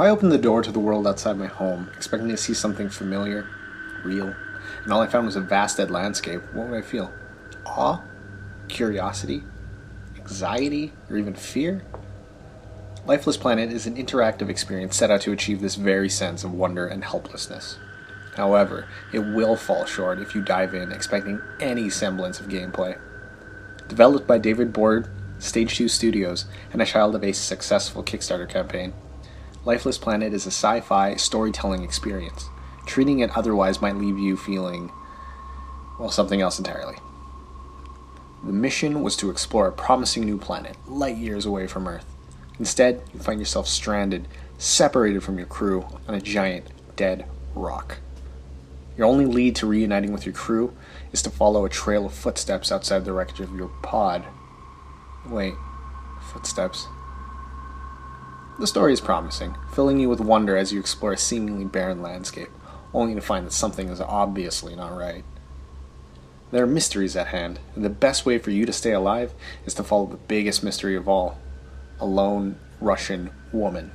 If I opened the door to the world outside my home, expecting to see something familiar, real, and all I found was a vast dead landscape, what would I feel? Awe? Curiosity? Anxiety? Or even fear? Lifeless Planet is an interactive experience set out to achieve this very sense of wonder and helplessness. However, it will fall short if you dive in expecting any semblance of gameplay. Developed by David Board, Stage 2 Studios, and a child of a successful Kickstarter campaign, Lifeless Planet is a sci-fi storytelling experience. Treating it otherwise might leave you feeling, well, something else entirely. The mission was to explore a promising new planet, light years away from Earth. Instead, you find yourself stranded, separated from your crew, on a giant, dead rock. Your only lead to reuniting with your crew is to follow a trail of footsteps outside the wreckage of your pod. Wait, footsteps? The story is promising, filling you with wonder as you explore a seemingly barren landscape, only to find that something is obviously not right. There are mysteries at hand, and the best way for you to stay alive is to follow the biggest mystery of all: a lone Russian woman.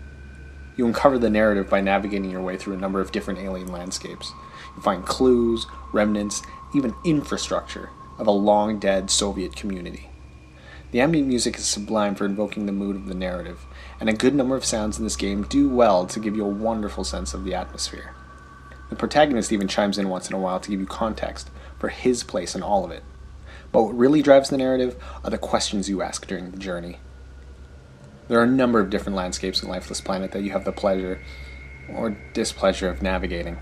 You uncover the narrative by navigating your way through a number of different alien landscapes. You find clues, remnants, even infrastructure of a long-dead Soviet community. The ambient music is sublime for invoking the mood of the narrative, and a good number of sounds in this game do well to give you a wonderful sense of the atmosphere. The protagonist even chimes in once in a while to give you context for his place in all of it. But what really drives the narrative are the questions you ask during the journey. There are a number of different landscapes in Lifeless Planet that you have the pleasure or displeasure of navigating.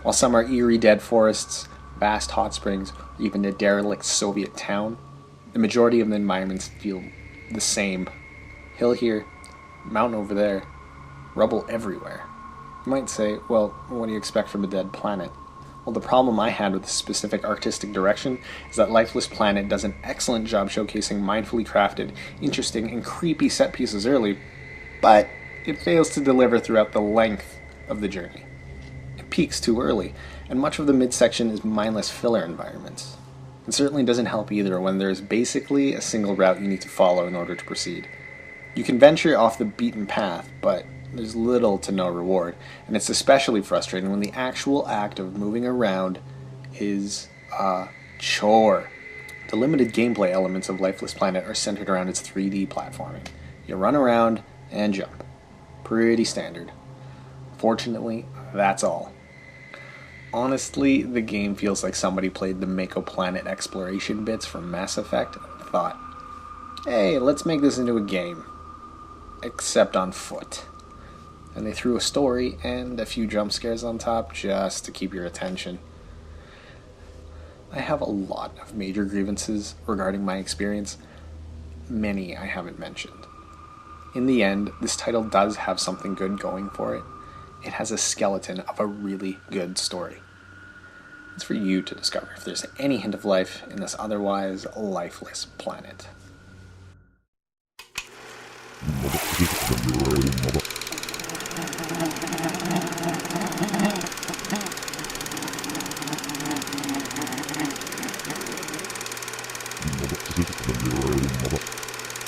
While some are eerie dead forests, vast hot springs, or even a derelict Soviet town, the majority of the environments feel the same. Hill here, mountain over there, rubble everywhere. You might say, well, what do you expect from a dead planet? Well, the problem I had with this specific artistic direction is that Lifeless Planet does an excellent job showcasing mindfully crafted, interesting, and creepy set pieces early, but it fails to deliver throughout the length of the journey. It peaks too early, and much of the midsection is mindless filler environments. It certainly doesn't help either when there is basically a single route you need to follow in order to proceed. You can venture off the beaten path, but there's little to no reward, and it's especially frustrating when the actual act of moving around is a chore. The limited gameplay elements of Lifeless Planet are centered around its 3D platforming. You run around and jump. Pretty standard. Fortunately, that's all. Honestly, the game feels like somebody played the Mako Planet exploration bits from Mass Effect and thought, hey, let's make this into a game. Except on foot. And they threw a story and a few jump scares on top just to keep your attention. I have a lot of major grievances regarding my experience. Many I haven't mentioned. In the end, this title does have something good going for it. It has a skeleton of a really good story. It's for you to discover if there's any hint of life in this otherwise lifeless planet.